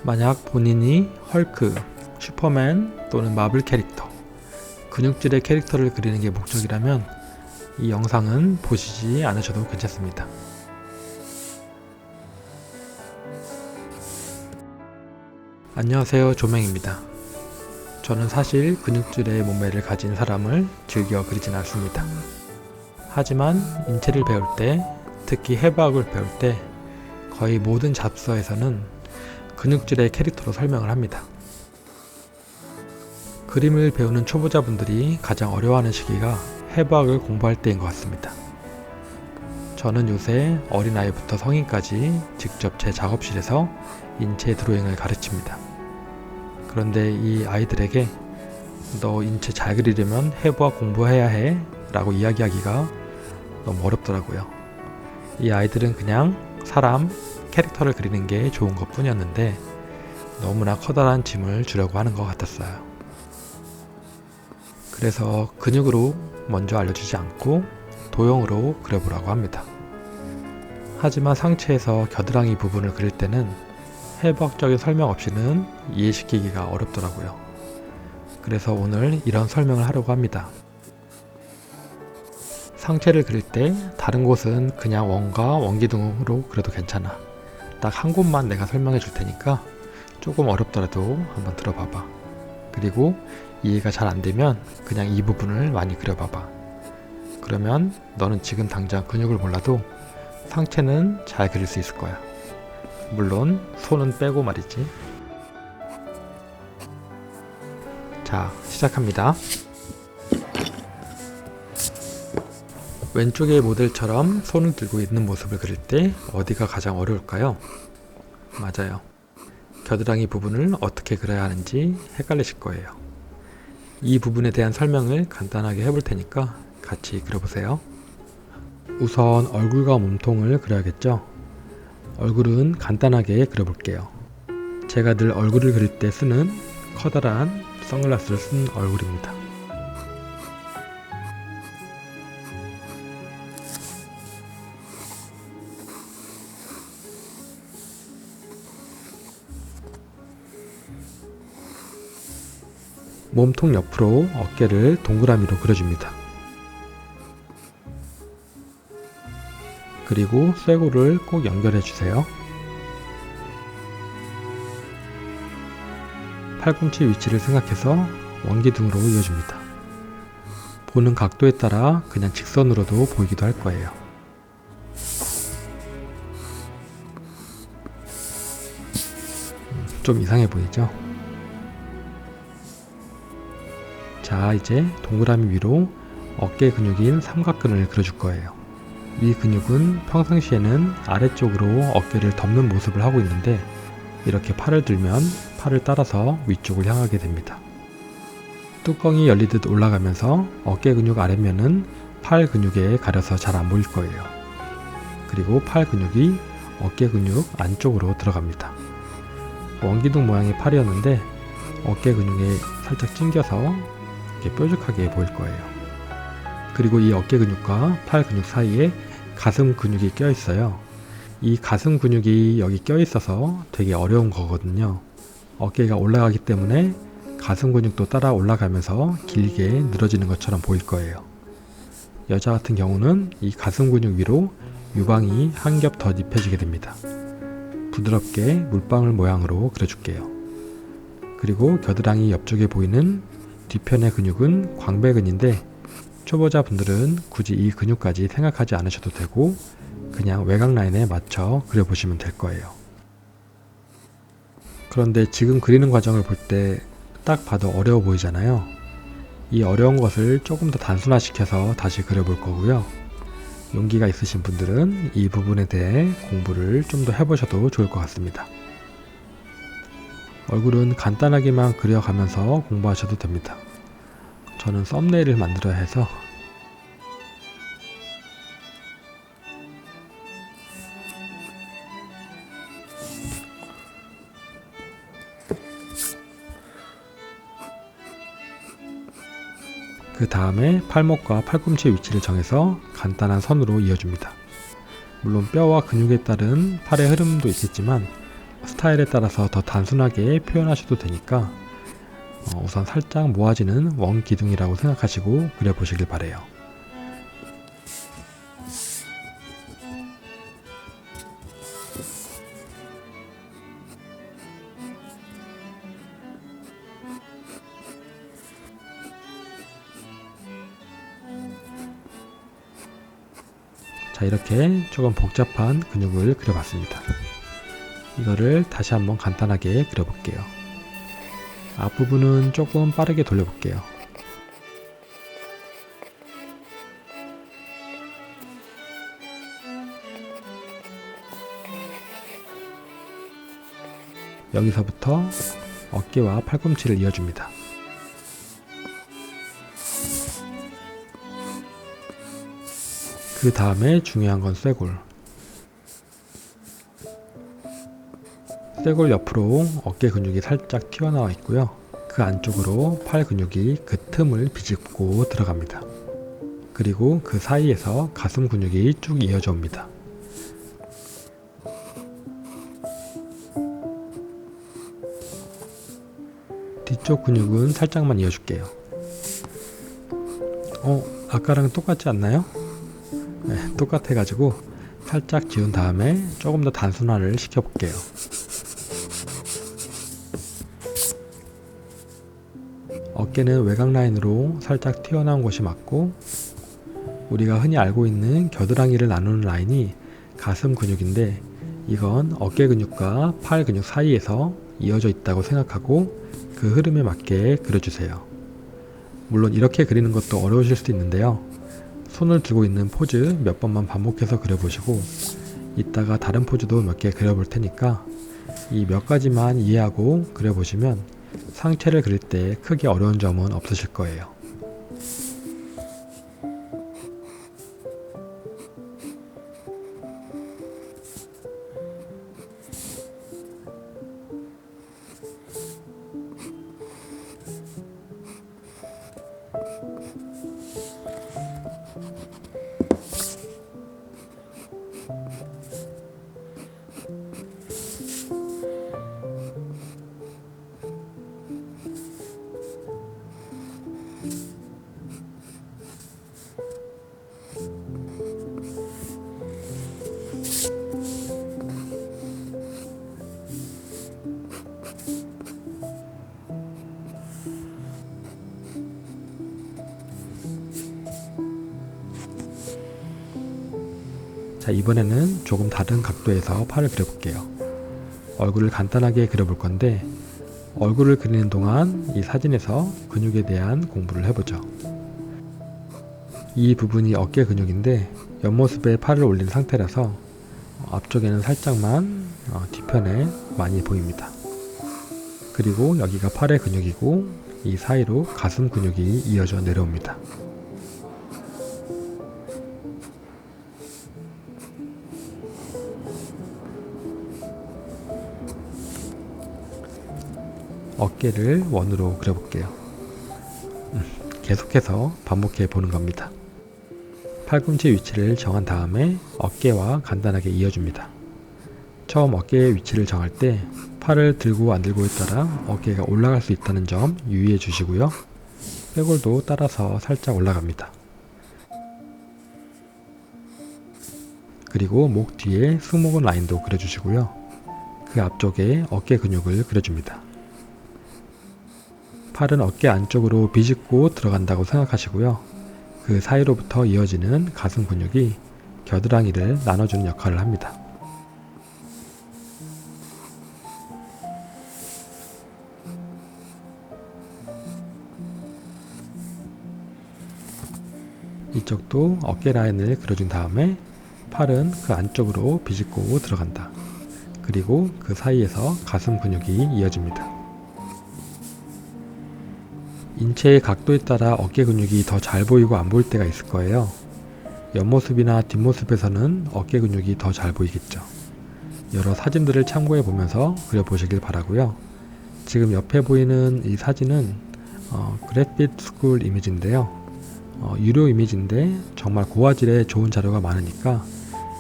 만약 본인이 헐크, 슈퍼맨 또는 마블 캐릭터, 근육질의 캐릭터를 그리는 게 목적이라면 이 영상은 보시지 않으셔도 괜찮습니다. 안녕하세요, 조명입니다. 저는 사실 근육질의 몸매를 가진 사람을 즐겨 그리진 않습니다. 하지만 인체를 배울 때, 특히 해부학을 배울 때 거의 모든 잡서에서는 근육질의 캐릭터로 설명을 합니다. 그림을 배우는 초보자분들이 가장 어려워하는 시기가 해부학을 공부할 때인 것 같습니다. 저는 요새 어린아이부터 성인까지 직접 제 작업실에서 인체 드로잉을 가르칩니다. 그런데 이 아이들에게 너 인체 잘 그리려면 해부학 공부해야 해 라고 이야기하기가 너무 어렵더라고요. 이 아이들은 그냥 사람, 캐릭터를 그리는 게 좋은 것 뿐이었는데 너무나 커다란 짐을 주려고 하는 것 같았어요. 그래서 근육으로 먼저 알려주지 않고 도형으로 그려보라고 합니다. 하지만 상체에서 겨드랑이 부분을 그릴 때는 해부학적인 설명 없이는 이해시키기가 어렵더라고요. 그래서 오늘 이런 설명을 하려고 합니다. 상체를 그릴 때 다른 곳은 그냥 원과 원기둥으로 그려도 괜찮아. 딱 한 곳만 내가 설명해 줄 테니까 조금 어렵더라도 한번 들어봐봐. 그리고 이해가 잘 안 되면 그냥 이 부분을 많이 그려봐봐. 그러면 너는 지금 당장 근육을 몰라도 상체는 잘 그릴 수 있을 거야. 물론 손은 빼고 말이지. 자, 시작합니다. 왼쪽의 모델처럼 손을 들고 있는 모습을 그릴 때 어디가 가장 어려울까요? 맞아요. 겨드랑이 부분을 어떻게 그려야 하는지 헷갈리실 거예요. 이 부분에 대한 설명을 간단하게 해볼 테니까 같이 그려보세요. 우선 얼굴과 몸통을 그려야겠죠? 얼굴은 간단하게 그려볼게요. 제가 늘 얼굴을 그릴 때 쓰는 커다란 선글라스를 쓴 얼굴입니다. 몸통 옆으로 어깨를 동그라미로 그려줍니다. 그리고 쇄골을 꼭 연결해 주세요. 팔꿈치 위치를 생각해서 원기둥으로 이어줍니다. 보는 각도에 따라 그냥 직선으로도 보이기도 할 거예요. 좀 이상해 보이죠? 자, 이제 동그라미 위로 어깨 근육인 삼각근을 그려줄 거예요. 이 근육은 평상시에는 아래쪽으로 어깨를 덮는 모습을 하고 있는데 이렇게 팔을 들면 팔을 따라서 위쪽을 향하게 됩니다. 뚜껑이 열리듯 올라가면서 어깨 근육 아래면은 팔 근육에 가려서 잘 안 보일 거예요. 그리고 팔 근육이 어깨 근육 안쪽으로 들어갑니다. 원기둥 모양의 팔이었는데 어깨 근육에 살짝 찡겨서 이렇게 뾰족하게 보일 거예요. 그리고 이 어깨 근육과 팔 근육 사이에 가슴 근육이 껴 있어요. 이 가슴 근육이 여기 껴 있어서 되게 어려운 거거든요. 어깨가 올라가기 때문에 가슴 근육도 따라 올라가면서 길게 늘어지는 것처럼 보일 거예요. 여자 같은 경우는 이 가슴 근육 위로 유방이 한 겹 더 입혀지게 됩니다. 부드럽게 물방울 모양으로 그려줄게요. 그리고 겨드랑이 옆쪽에 보이는 뒤편의 근육은 광배근인데 초보자분들은 굳이 이 근육까지 생각하지 않으셔도 되고 그냥 외곽 라인에 맞춰 그려보시면 될 거예요. 그런데 지금 그리는 과정을 볼 때 딱 봐도 어려워 보이잖아요. 이 어려운 것을 조금 더 단순화시켜서 다시 그려볼 거고요. 용기가 있으신 분들은 이 부분에 대해 공부를 좀 더 해보셔도 좋을 것 같습니다. 얼굴은 간단하게만 그려가면서 공부하셔도 됩니다. 저는 썸네일을 만들어야 해서 그 다음에 팔목과 팔꿈치 위치를 정해서 간단한 선으로 이어줍니다. 물론 뼈와 근육에 따른 팔의 흐름도 있겠지만 스타일에 따라서 더 단순하게 표현하셔도 되니까 우선 살짝 모아지는 원 기둥이라고 생각하시고 그려보시길 바래요. 자, 이렇게 조금 복잡한 근육을 그려봤습니다. 이거를 다시 한번 간단하게 그려볼게요. 앞부분은 조금 빠르게 돌려볼게요. 여기서부터 어깨와 팔꿈치를 이어줍니다. 그 다음에 중요한 건 쇄골. 쇄골 옆으로 어깨 근육이 살짝 튀어나와 있고요. 그 안쪽으로 팔 근육이 그 틈을 비집고 들어갑니다. 그리고 그 사이에서 가슴 근육이 쭉 이어져 옵니다. 뒤쪽 근육은 살짝만 이어줄게요. 아까랑 똑같지 않나요? 네, 똑같아가지고 살짝 지운 다음에 조금 더 단순화를 시켜볼게요. 어깨는 외곽 라인으로 살짝 튀어나온 곳이 맞고, 우리가 흔히 알고 있는 겨드랑이를 나누는 라인이 가슴 근육인데, 이건 어깨 근육과 팔 근육 사이에서 이어져 있다고 생각하고 그 흐름에 맞게 그려주세요. 물론 이렇게 그리는 것도 어려우실 수도 있는데요. 손을 들고 있는 포즈 몇 번만 반복해서 그려보시고, 이따가 다른 포즈도 몇 개 그려볼 테니까 이 몇 가지만 이해하고 그려보시면 상체를 그릴 때 크게 어려운 점은 없으실 거예요. 자, 이번에는 조금 다른 각도에서 팔을 그려볼게요. 얼굴을 간단하게 그려볼 건데, 얼굴을 그리는 동안 이 사진에서 근육에 대한 공부를 해보죠. 이 부분이 어깨 근육인데 옆모습에 팔을 올린 상태라서 앞쪽에는 살짝만 뒤편에 많이 보입니다. 그리고 여기가 팔의 근육이고 이 사이로 가슴 근육이 이어져 내려옵니다. 어깨를 원으로 그려볼게요. 계속해서 반복해 보는 겁니다. 팔꿈치 위치를 정한 다음에 어깨와 간단하게 이어줍니다. 처음 어깨의 위치를 정할 때 팔을 들고 안 들고에 따라 어깨가 올라갈 수 있다는 점 유의해 주시고요. 쇄골도 따라서 살짝 올라갑니다. 그리고 목 뒤에 승모근 라인도 그려주시고요. 그 앞쪽에 어깨 근육을 그려줍니다. 팔은 어깨 안쪽으로 비집고 들어간다고 생각하시고요. 그 사이로부터 이어지는 가슴 근육이 겨드랑이를 나눠주는 역할을 합니다. 이쪽도 어깨 라인을 그려준 다음에 팔은 그 안쪽으로 비집고 들어간다. 그리고 그 사이에서 가슴 근육이 이어집니다. 인체의 각도에 따라 어깨 근육이 더 잘 보이고 안 보일 때가 있을 거예요. 옆모습이나 뒷모습에서는 어깨 근육이 더 잘 보이겠죠. 여러 사진들을 참고해 보면서 그려보시길 바라고요. 지금 옆에 보이는 이 사진은 그래핏 스쿨 이미지인데요. 유료 이미지인데 정말 고화질의 좋은 자료가 많으니까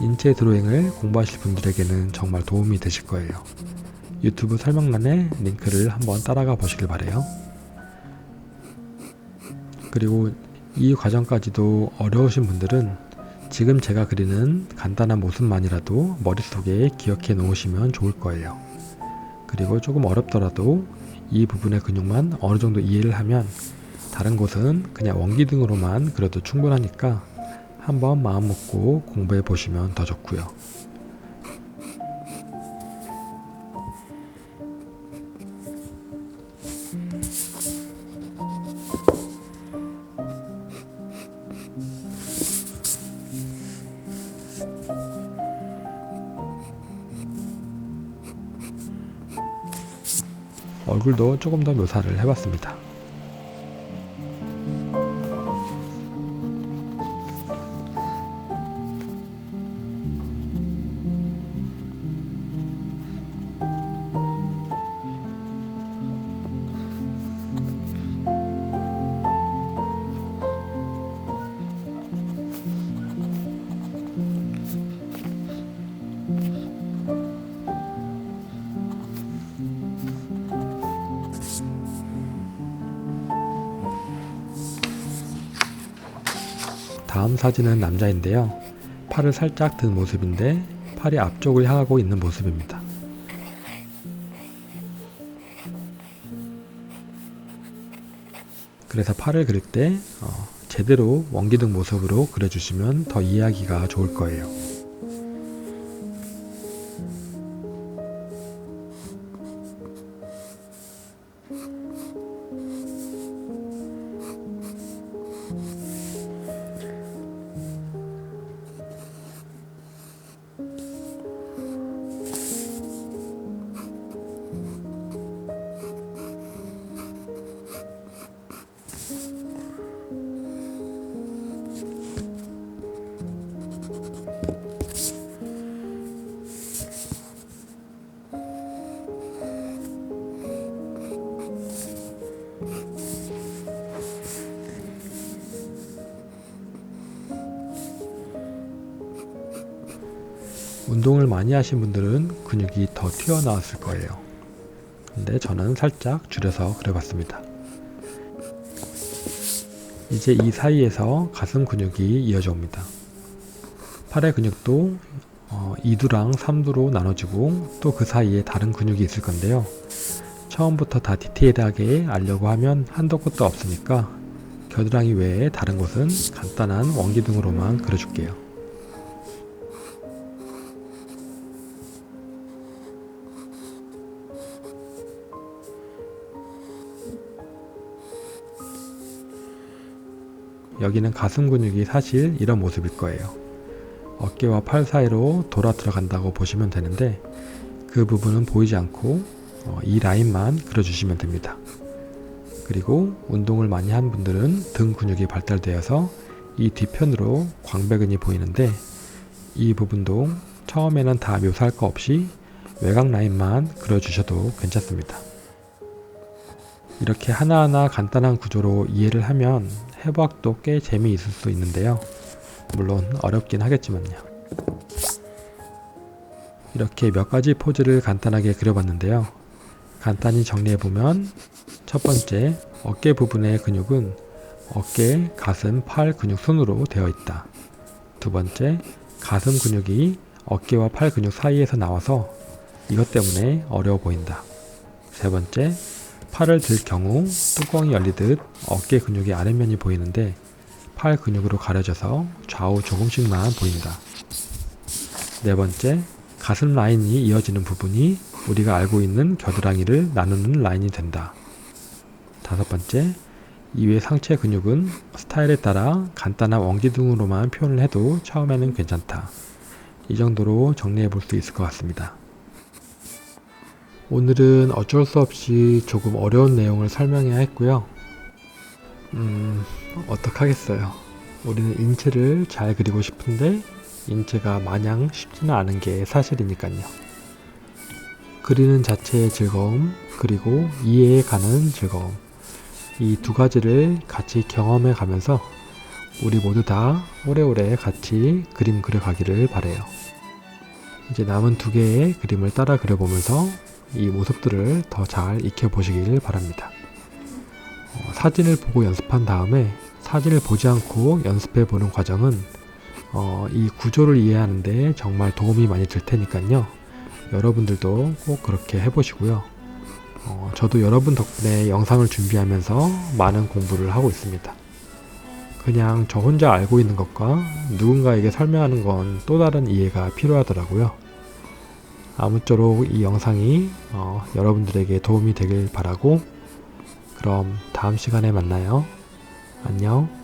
인체 드로잉을 공부하실 분들에게는 정말 도움이 되실 거예요. 유튜브 설명란에 링크를 한번 따라가 보시길 바래요. 그리고 이 과정까지도 어려우신 분들은 지금 제가 그리는 간단한 모습만이라도 머릿속에 기억해 놓으시면 좋을 거예요. 그리고 조금 어렵더라도 이 부분의 근육만 어느 정도 이해를 하면 다른 곳은 그냥 원기둥으로만 그려도 충분하니까 한번 마음 먹고 공부해 보시면 더 좋고요. 얼굴도 조금 더 묘사를 해봤습니다. 다음 사진은 남자인데요. 팔을 살짝 든 모습인데 팔이 앞쪽을 향하고 있는 모습입니다. 그래서 팔을 그릴 때 제대로 원기둥 모습으로 그려주시면 더 이해하기가 좋을 거예요. 운동을 많이 하신 분들은 근육이 더 튀어나왔을 거예요. 근데 저는 살짝 줄여서 그려봤습니다. 이제 이 사이에서 가슴 근육이 이어져 옵니다. 팔의 근육도 2두랑 3두로 나눠지고 또 그 사이에 다른 근육이 있을 건데요. 처음부터 다 디테일하게 알려고 하면 한도 끝도 없으니까 겨드랑이 외에 다른 곳은 간단한 원기둥으로만 그려줄게요. 여기는 가슴 근육이 사실 이런 모습일 거예요. 어깨와 팔 사이로 돌아 들어간다고 보시면 되는데 그 부분은 보이지 않고 이 라인만 그려주시면 됩니다. 그리고 운동을 많이 한 분들은 등 근육이 발달되어서 이 뒤편으로 광배근이 보이는데 이 부분도 처음에는 다 묘사할 거 없이 외곽 라인만 그려주셔도 괜찮습니다. 이렇게 하나하나 간단한 구조로 이해를 하면 해부학도 꽤 재미있을 수 있는데요. 물론 어렵긴 하겠지만요. 이렇게 몇 가지 포즈를 간단하게 그려봤는데요. 간단히 정리해보면 첫 번째, 어깨 부분의 근육은 어깨, 가슴, 팔 근육 순으로 되어 있다. 두 번째, 가슴 근육이 어깨와 팔 근육 사이에서 나와서 이것 때문에 어려워 보인다. 세 번째, 팔을 들 경우 뚜껑이 열리듯 어깨 근육의 아랫면이 보이는데 팔 근육으로 가려져서 좌우 조금씩만 보인다. 네 번째, 가슴 라인이 이어지는 부분이 우리가 알고 있는 겨드랑이를 나누는 라인이 된다. 다섯 번째, 이외 상체 근육은 스타일에 따라 간단한 원기둥으로만 표현을 해도 처음에는 괜찮다. 이 정도로 정리해 볼 수 있을 것 같습니다. 오늘은 어쩔 수 없이 조금 어려운 내용을 설명해야 했고요. 어떡하겠어요. 우리는 인체를 잘 그리고 싶은데 인체가 마냥 쉽지는 않은 게 사실이니까요. 그리는 자체의 즐거움, 그리고 이해해 가는 즐거움, 이 두 가지를 같이 경험해 가면서 우리 모두 다 오래오래 같이 그림 그려가기를 바래요. 이제 남은 두 개의 그림을 따라 그려보면서 이 모습들을 더 잘 익혀보시길 바랍니다. 사진을 보고 연습한 다음에 사진을 보지 않고 연습해 보는 과정은 이 구조를 이해하는데 정말 도움이 많이 될 테니까요. 여러분들도 꼭 그렇게 해보시고요. 저도 여러분 덕분에 영상을 준비하면서 많은 공부를 하고 있습니다. 그냥 저 혼자 알고 있는 것과 누군가에게 설명하는 건 또 다른 이해가 필요하더라고요. 아무쪼록 이 영상이 여러분들에게 도움이 되길 바라고, 그럼 다음 시간에 만나요. 안녕.